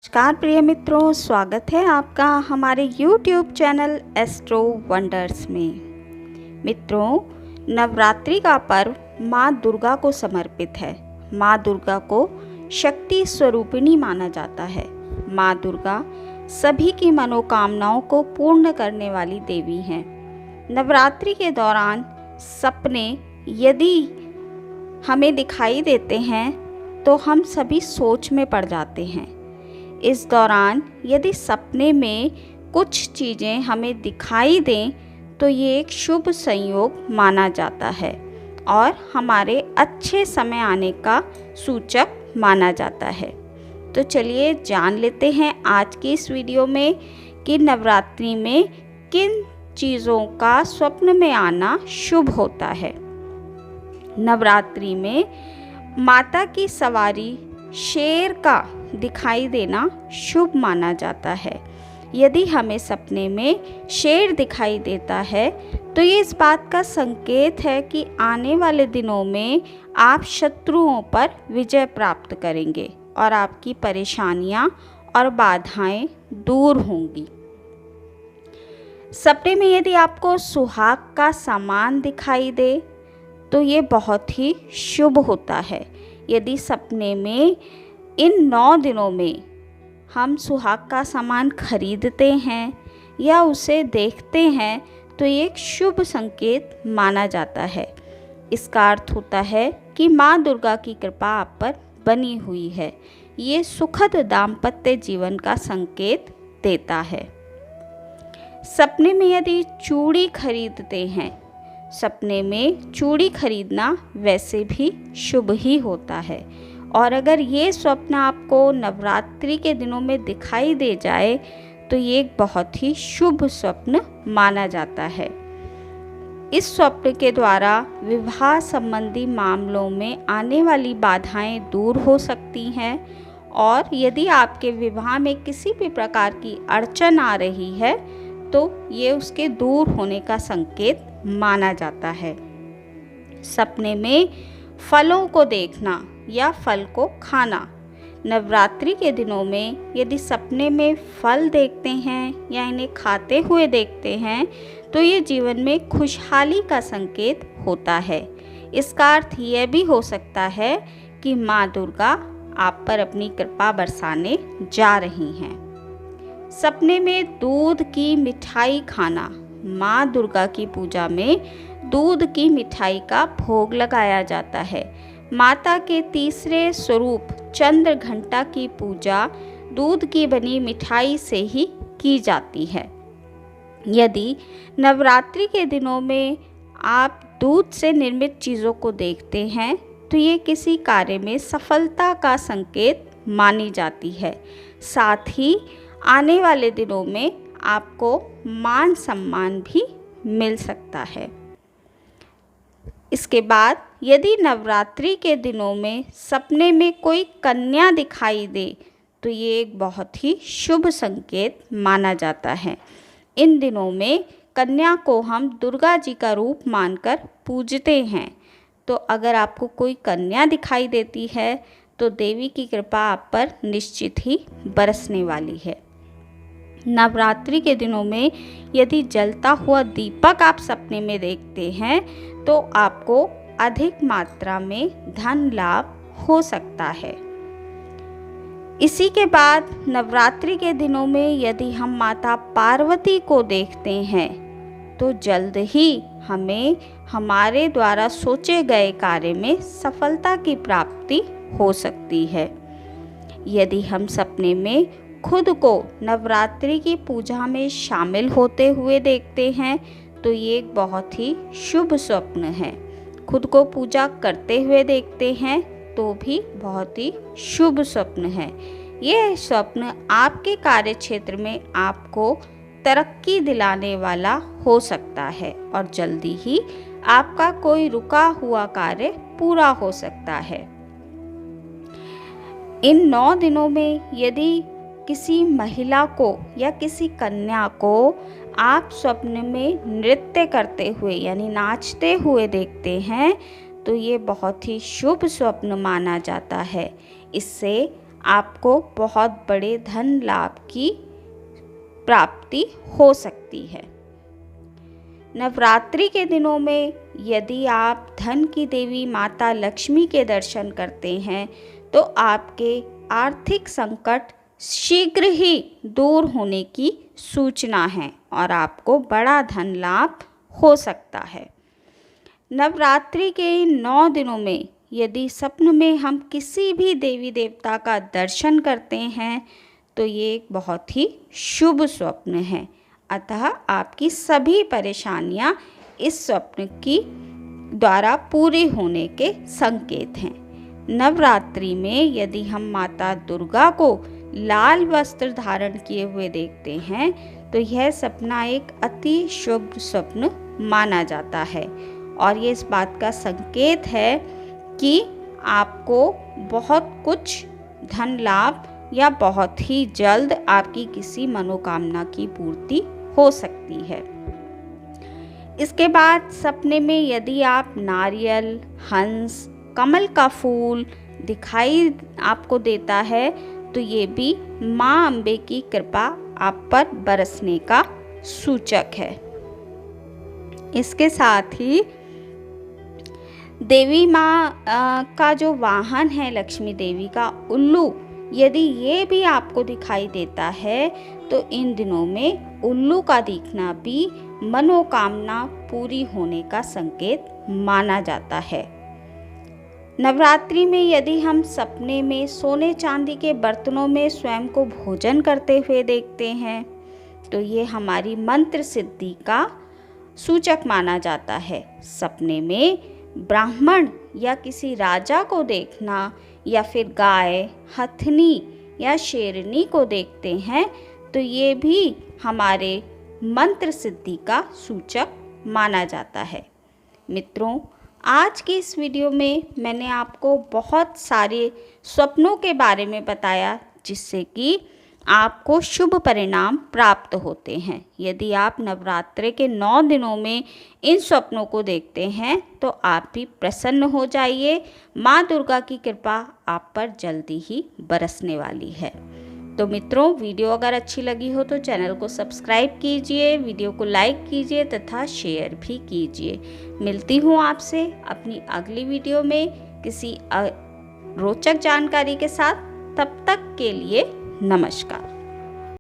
नमस्कार प्रिय मित्रों, स्वागत है आपका हमारे YouTube चैनल एस्ट्रो वंडर्स में। मित्रों, नवरात्रि का पर्व माँ दुर्गा को समर्पित है। माँ दुर्गा को शक्ति स्वरूपिणी माना जाता है। माँ दुर्गा सभी की मनोकामनाओं को पूर्ण करने वाली देवी हैं। नवरात्रि के दौरान सपने यदि हमें दिखाई देते हैं तो हम सभी सोच में पड़ जाते हैं। इस दौरान यदि सपने में कुछ चीज़ें हमें दिखाई दें तो ये एक शुभ संयोग माना जाता है और हमारे अच्छे समय आने का सूचक माना जाता है। तो चलिए जान लेते हैं आज की इस वीडियो में कि नवरात्रि में किन चीज़ों का स्वप्न में आना शुभ होता है। नवरात्रि में माता की सवारी शेर का दिखाई देना शुभ माना जाता है। यदि हमें सपने में शेर दिखाई देता है तो ये इस बात का संकेत है कि आने वाले दिनों में आप शत्रुओं पर विजय प्राप्त करेंगे और आपकी परेशानियां और बाधाएं दूर होंगी। सपने में यदि आपको सुहाग का सामान दिखाई दे तो ये बहुत ही शुभ होता है। यदि सपने में इन 9 दिनों में हम सुहाग का सामान खरीदते हैं या उसे देखते हैं तो ये एक शुभ संकेत माना जाता है। इसका अर्थ होता है कि माँ दुर्गा की कृपा आप पर बनी हुई है। ये सुखद दाम्पत्य जीवन का संकेत देता है। सपने में यदि चूड़ी खरीदते हैं, सपने में चूड़ी खरीदना वैसे भी शुभ ही होता है और अगर ये स्वप्न आपको नवरात्रि के दिनों में दिखाई दे जाए तो ये एक बहुत ही शुभ स्वप्न माना जाता है। इस स्वप्न के द्वारा विवाह संबंधी मामलों में आने वाली बाधाएं दूर हो सकती हैं और यदि आपके विवाह में किसी भी प्रकार की अड़चन आ रही है तो ये उसके दूर होने का संकेत माना जाता है। सपने में फलों को देखना या फल को खाना। नवरात्रि के दिनों में यदि सपने में फल देखते हैं या इन्हें खाते हुए देखते हैं तो ये जीवन में खुशहाली का संकेत होता है। इसका अर्थ यह भी हो सकता है कि माँ दुर्गा आप पर अपनी कृपा बरसाने जा रही हैं। सपने में दूध की मिठाई खाना। माँ दुर्गा की पूजा में दूध की मिठाई का भोग लगाया जाता है। माता के तीसरे स्वरूप चंद्र घंटा की पूजा दूध की बनी मिठाई से ही की जाती है। यदि नवरात्रि के दिनों में आप दूध से निर्मित चीज़ों को देखते हैं तो ये किसी कार्य में सफलता का संकेत मानी जाती है। साथ ही आने वाले दिनों में आपको मान सम्मान भी मिल सकता है। इसके बाद यदि नवरात्रि के दिनों में सपने में कोई कन्या दिखाई दे तो ये एक बहुत ही शुभ संकेत माना जाता है। इन दिनों में कन्या को हम दुर्गा जी का रूप मानकर पूजते हैं। तो अगर आपको कोई कन्या दिखाई देती है तो देवी की कृपा आप पर निश्चित ही बरसने वाली है। नवरात्रि के दिनों में यदि जलता हुआ दीपक आप सपने में देखते हैं तो आपको अधिक मात्रा में धन लाभ हो सकता है। इसी के बाद नवरात्रि के दिनों में यदि हम माता पार्वती को देखते हैं तो जल्द ही हमें हमारे द्वारा सोचे गए कार्य में सफलता की प्राप्ति हो सकती है। यदि हम सपने में खुद को नवरात्रि की पूजा में शामिल होते हुए देखते हैं तो ये एक बहुत ही शुभ स्वप्न है। खुद को पूजा करते हुए देखते हैं तो भी बहुत ही शुभ स्वप्न है। यह स्वप्न आपके कार्य क्षेत्र में आपको तरक्की दिलाने वाला हो सकता है और जल्दी ही आपका कोई रुका हुआ कार्य पूरा हो सकता है। इन 9 दिनों में यदि किसी महिला को या किसी कन्या को आप स्वप्न में नृत्य करते हुए यानी नाचते हुए देखते हैं तो ये बहुत ही शुभ स्वप्न माना जाता है। इससे आपको बहुत बड़े धन लाभ की प्राप्ति हो सकती है। नवरात्रि के दिनों में यदि आप धन की देवी माता लक्ष्मी के दर्शन करते हैं तो आपके आर्थिक संकट शीघ्र ही दूर होने की सूचना है और आपको बड़ा धन लाभ हो सकता है। नवरात्रि के इन 9 दिनों में यदि स्वप्न में हम किसी भी देवी देवता का दर्शन करते हैं तो ये एक बहुत ही शुभ स्वप्न है। अतः आपकी सभी परेशानियां इस स्वप्न की द्वारा पूरी होने के संकेत हैं। नवरात्रि में यदि हम माता दुर्गा को लाल वस्त्र धारण किए हुए देखते हैं तो यह सपना एक अति शुभ स्वप्न माना जाता है और ये इस बात का संकेत है कि आपको बहुत कुछ धन लाभ या बहुत ही जल्द आपकी किसी मनोकामना की पूर्ति हो सकती है। इसके बाद सपने में यदि आप नारियल, हंस, कमल का फूल दिखाई आपको देता है तो ये भी माँ अम्बे की कृपा आप पर बरसने का सूचक है। इसके साथ ही देवी माँ का जो वाहन है लक्ष्मी देवी का उल्लू, यदि ये भी आपको दिखाई देता है तो इन दिनों में उल्लू का दिखना भी मनोकामना पूरी होने का संकेत माना जाता है। नवरात्रि में यदि हम सपने में सोने चांदी के बर्तनों में स्वयं को भोजन करते हुए देखते हैं तो ये हमारी मंत्र सिद्धि का सूचक माना जाता है। सपने में ब्राह्मण या किसी राजा को देखना या फिर गाय, हथनी या शेरनी को देखते हैं तो ये भी हमारे मंत्र सिद्धि का सूचक माना जाता है। मित्रों, आज की इस वीडियो में मैंने आपको बहुत सारे स्वप्नों के बारे में बताया जिससे कि आपको शुभ परिणाम प्राप्त होते हैं। यदि आप नवरात्रि के 9 दिनों में इन स्वप्नों को देखते हैं तो आप भी प्रसन्न हो जाइए। माँ दुर्गा की कृपा आप पर जल्दी ही बरसने वाली है। तो मित्रों, वीडियो अगर अच्छी लगी हो तो चैनल को सब्सक्राइब कीजिए, वीडियो को लाइक कीजिए तथा शेयर भी कीजिए। मिलती हूँ आपसे अपनी अगली वीडियो में किसी रोचक जानकारी के साथ। तब तक के लिए नमस्कार।